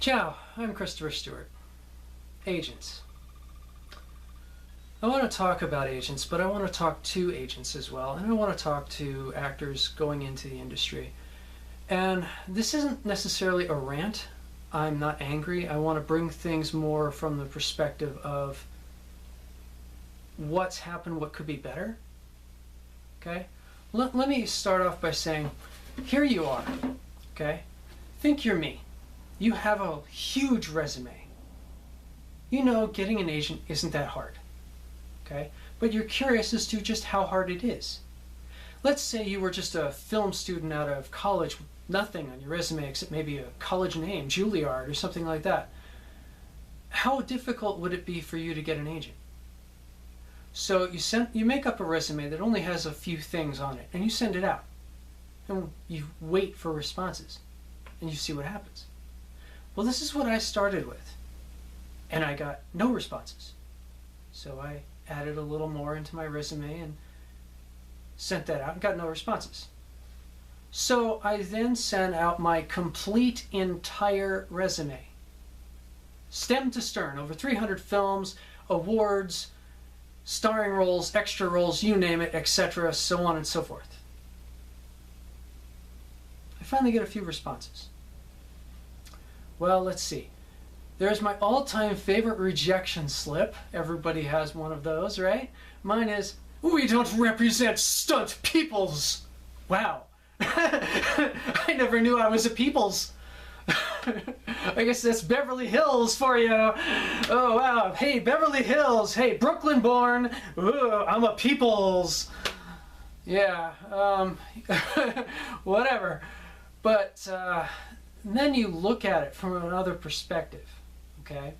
Ciao, I'm Christopher Stewart. Agents. I want to talk about agents, but I want to talk to agents as well, and I want to talk to actors going into the industry. And this isn't necessarily a rant. I'm not angry. I want to bring things more from the perspective of what's happened, what could be better. Okay? Let me start off by saying, here you are. Okay? Think you're me. You have a huge resume. You know getting an agent isn't that hard. Okay? But you're curious as to just how hard it is. Let's say you were just a film student out of college with nothing on your resume except maybe a college name, Juilliard or something like that. How difficult would it be for you to get an agent? So you make up a resume that only has a few things on it, and you send it out. And you wait for responses, and you see what happens. Well, this is what I started with, and I got no responses. So I added a little more into my resume and sent that out and got no responses. So I then sent out my complete entire resume, stem to stern, over 300 films, awards, starring roles, extra roles, you name it, etc., so on and so forth. I finally get a few responses. Well, let's see. There's my all-time favorite rejection slip. Everybody has one of those, right? Mine is, "We don't represent stunt peoples." Wow. I never knew I was a peoples. I guess that's Beverly Hills for you. Oh, wow. Hey, Beverly Hills. Hey, Brooklyn born. Ooh, I'm a peoples. Yeah, whatever. But then you look at it from another perspective, okay?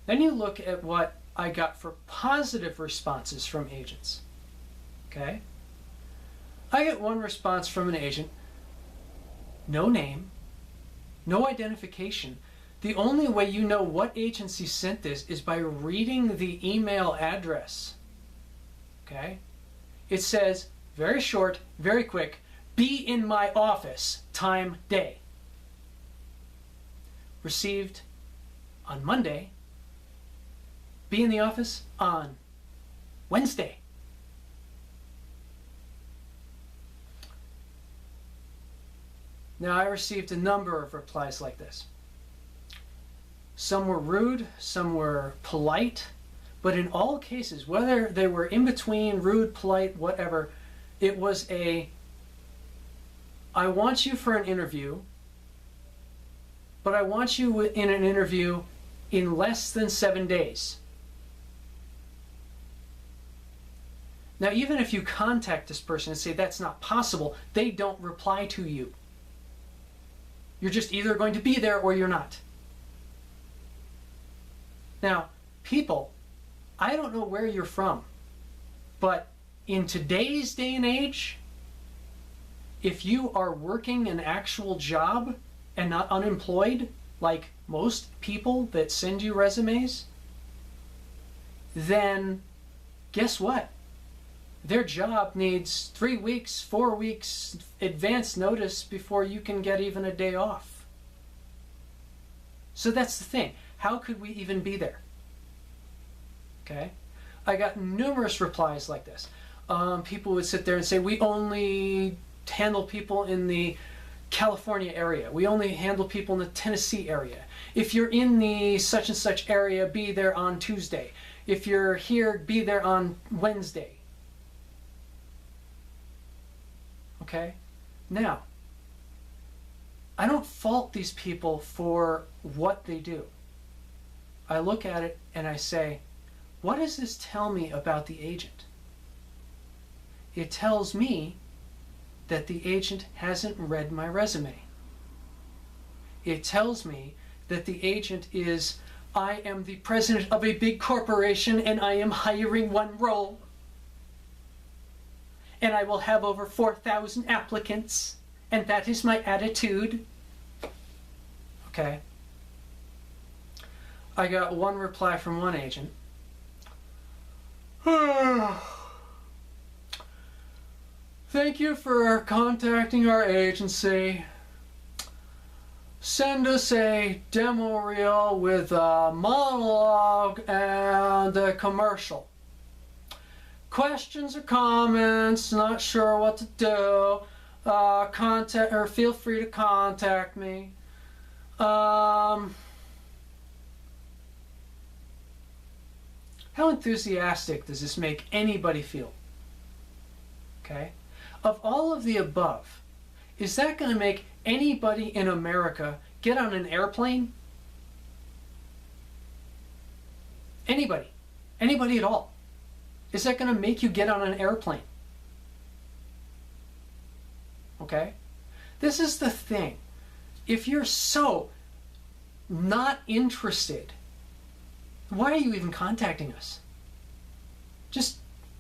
Then you look at what I got for positive responses from agents, okay? I get one response from an agent, no name, no identification. The only way you know what agency sent this is by reading the email address, okay? It says, very short, very quick, "Be in my office, time, day." Received on Monday, be in the office on Wednesday. Now, I received a number of replies like this. Some were rude, some were polite, but in all cases, whether they were in between, rude, polite, whatever, it was a, "I want you for an interview, but I want you in an interview in less than 7 days." Now, even if you contact this person and say that's not possible, they don't reply to you. You're just either going to be there or you're not. Now, people, I don't know where you're from, but in today's day and age, if you are working an actual job and not unemployed, like most people that send you resumes, then guess what? Their job needs 3 weeks, 4 weeks advance notice before you can get even a day off. So that's the thing. How could we even be there? Okay? I got numerous replies like this. People would sit there and say, "We only handle people in the California area. We only handle people in the Tennessee area. If you're in the such and such area, be there on Tuesday. If you're here, be there on Wednesday." Okay? Now, I don't fault these people for what they do. I look at it and I say, what does this tell me about the agent? It tells me that the agent hasn't read my resume. It tells me that the agent is, "I am the president of a big corporation and I am hiring one role. And I will have over 4,000 applicants, and that is my attitude." Okay. I got one reply from one agent. "Thank you for contacting our agency. send us a demo reel with a monologue and a commercial. Questions or comments, not sure what to do, contact, or feel free to contact me. How enthusiastic does this make anybody feel? Okay? Of all of the above, is that going to make anybody in America get on an airplane? Anybody. Anybody at all. Is that going to make you get on an airplane? Okay? This is the thing. If you're so not interested, why are you even contacting us? Just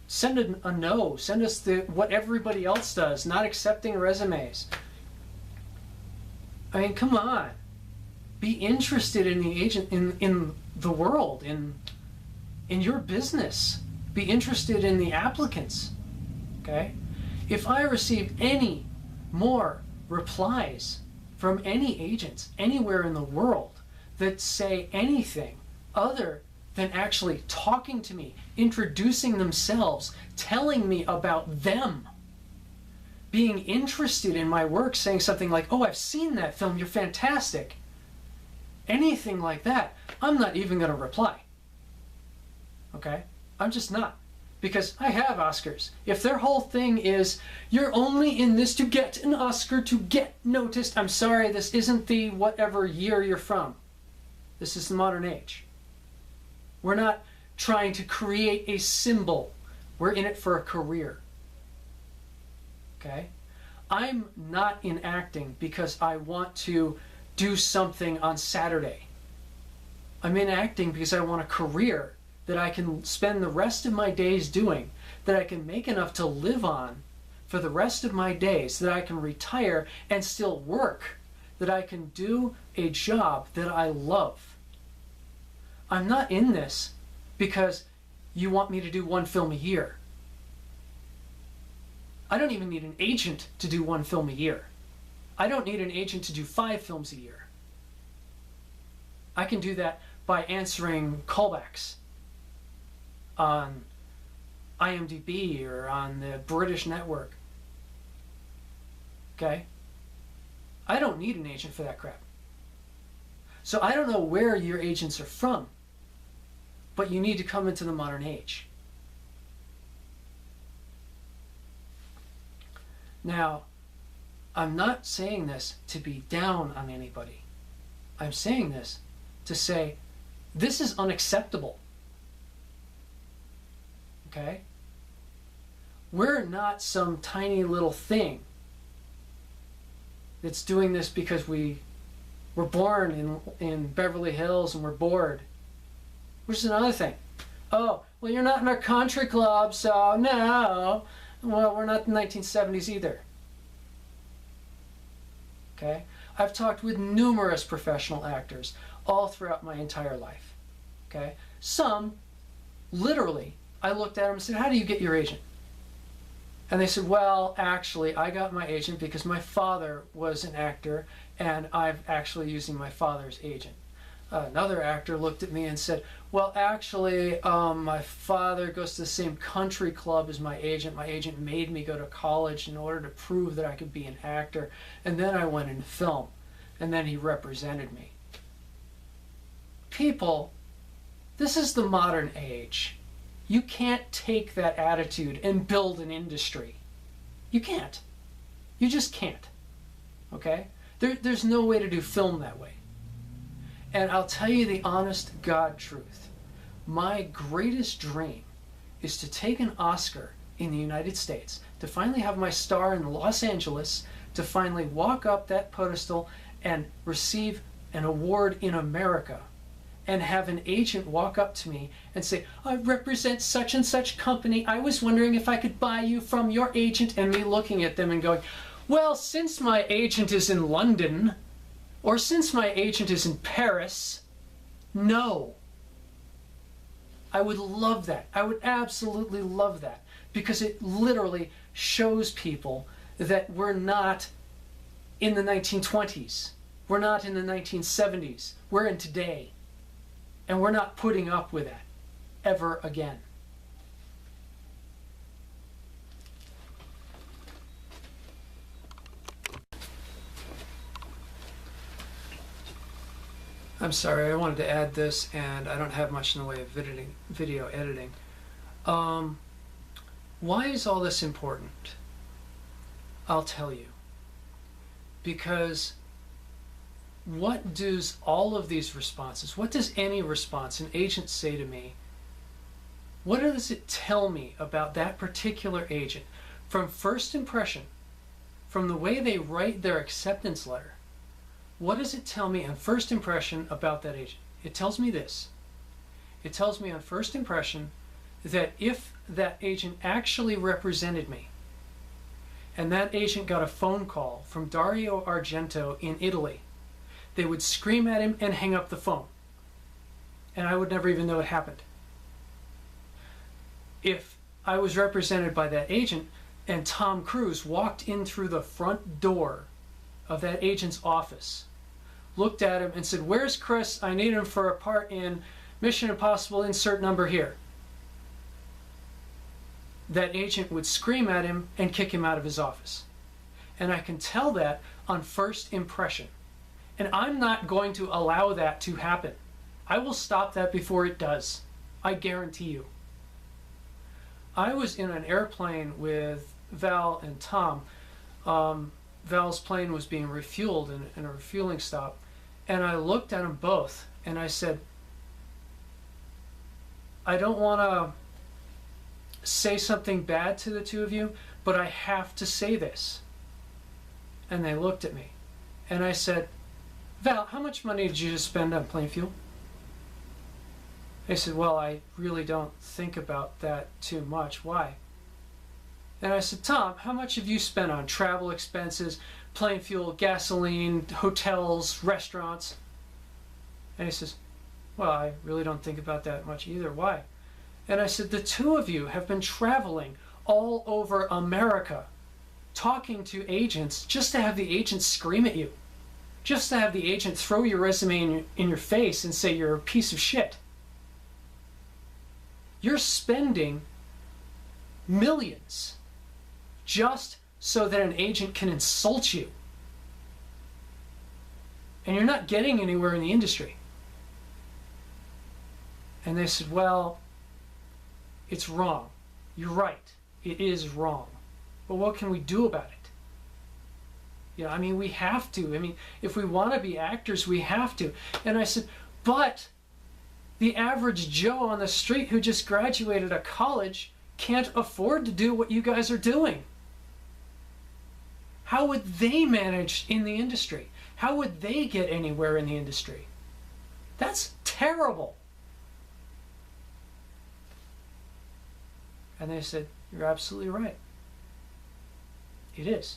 send a no. Send us what everybody else does, not accepting resumes. I mean, come on. Be interested in the agent, in the world, in your business. Be interested in the applicants. Okay? If I receive any more replies from any agents anywhere in the world that say anything other than actually talking to me, introducing themselves, telling me about them, being interested in my work, saying something like, oh, I've seen that film, you're fantastic. Anything like that, I'm not even going to reply. Okay? I'm just not. Because I have Oscars. If their whole thing is, you're only in this to get an Oscar, to get noticed, I'm sorry, this isn't the whatever year you're from. This is the modern age. We're not trying to create a symbol. We're in it for a career. Okay? I'm not in acting because I want to do something on Saturday. I'm in acting because I want a career that I can spend the rest of my days doing, that I can make enough to live on for the rest of my days, that I can retire and still work, that I can do a job that I love. I'm not in this because you want me to do one film a year. I don't even need an agent to do one film a year. I don't need an agent to do 5 films a year. I can do that by answering callbacks on IMDb or on the British network. Okay? I don't need an agent for that crap. So I don't know where your agents are from, but you need to come into the modern age. Now, I'm not saying this to be down on anybody. I'm saying this to say, this is unacceptable. Okay? We're not some tiny little thing that's doing this because we were born in Beverly Hills and we're bored. Which is another thing. Oh, well, you're not in our country club, so no. Well, we're not in the 1970s either. Okay? I've talked with numerous professional actors all throughout my entire life. Okay? Some, literally, I looked at them and said, how do you get your agent? And they said, well, actually, I got my agent because my father was an actor and I'm actually using my father's agent. Another actor looked at me and said, well, actually, my father goes to the same country club as my agent. My agent made me go to college in order to prove that I could be an actor. And then I went into film. And then he represented me. People, this is the modern age. You can't take that attitude and build an industry. You can't. You just can't. Okay? There's no way to do film that way. And I'll tell you the honest God truth. My greatest dream is to take an Oscar in the United States, to finally have my star in Los Angeles, to finally walk up that pedestal and receive an award in America, and have an agent walk up to me and say, I represent such and such company. I was wondering if I could buy you from your agent, and me looking at them and going, well, since my agent is in London, or since my agent is in Paris, no. I would love that. I would absolutely love that, because it literally shows people that we're not in the 1920s. We're not in the 1970s. We're in today. And we're not putting up with that ever again. I'm sorry, I wanted to add this, and I don't have much in the way of video editing. Why is all this important? I'll tell you. Because what does all of these responses, what does any response an agent say to me, what does it tell me about that particular agent from first impression, from the way they write their acceptance letter? What does it tell me on first impression about that agent? It tells me this. It tells me on first impression that if that agent actually represented me, and that agent got a phone call from Dario Argento in Italy, they would scream at him and hang up the phone. And I would never even know it happened. If I was represented by that agent and Tom Cruise walked in through the front door of that agent's office, looked at him and said, "Where's Chris? I need him for a part in Mission Impossible, insert number here." That agent would scream at him and kick him out of his office. And I can tell that on first impression. And I'm not going to allow that to happen. I will stop that before it does. I guarantee you. I was in an airplane with Val and Tom. Val's plane was being refueled in a refueling stop. And I looked at them both and I said, I don't want to say something bad to the two of you, but I have to say this. And they looked at me. And I said, Val, how much money did you just spend on plane fuel? They said, well, I really don't think about that too much. Why? And I said, Tom, how much have you spent on travel expenses, plane fuel, gasoline, hotels, restaurants? And he says, well, I really don't think about that much either. Why? And I said, the two of you have been traveling all over America, talking to agents just to have the agent scream at you, just to have the agent throw your resume in your face and say you're a piece of shit. You're spending millions just so that an agent can insult you. And you're not getting anywhere in the industry. And they said, well, it's wrong. You're right. It is wrong. But what can we do about it? You know, I mean, we have to. I mean, if we want to be actors, we have to. And I said, but the average Joe on the street who just graduated a college can't afford to do what you guys are doing. How would they manage in the industry? How would they get anywhere in the industry? That's terrible. And they said, you're absolutely right. It is.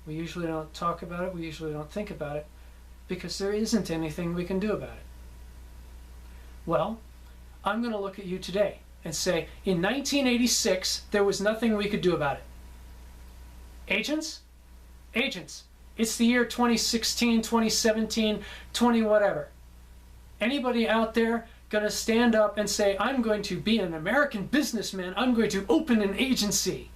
We usually don't talk about it. We usually don't think about it because there isn't anything we can do about it. Well, I'm going to look at you today and say, in 1986, there was nothing we could do about it. Agents? Agents. It's the year 2016, 2017, 20 whatever. Anybody out there going to stand up and say, I'm going to be an American businessman, I'm going to open an agency,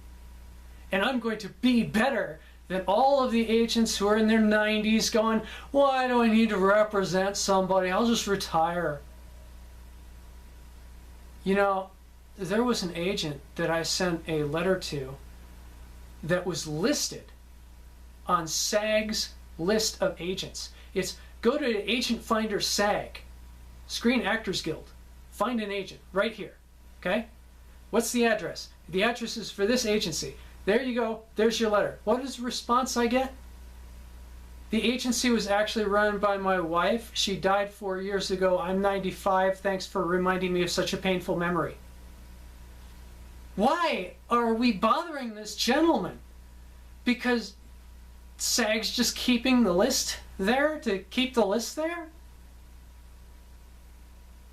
and I'm going to be better than all of the agents who are in their 90s going, why do I need to represent somebody? I'll just retire. You know, there was an agent that I sent a letter to that was listed on SAG's list of agents. It's go to Agent Finder SAG, Screen Actors Guild, find an agent right here, okay? What's the address? The address is for this agency. There you go, there's your letter. What is the response I get? The agency was actually run by my wife. She died 4 years ago. I'm 95. Thanks for reminding me of such a painful memory. Why are we bothering this gentleman? Because SAG's just keeping the list there to keep the list there?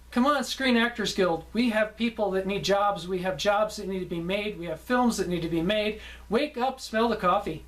Come on, Screen Actors Guild. We have people that need jobs. We have jobs that need to be made. We have films that need to be made. Wake up, smell the coffee.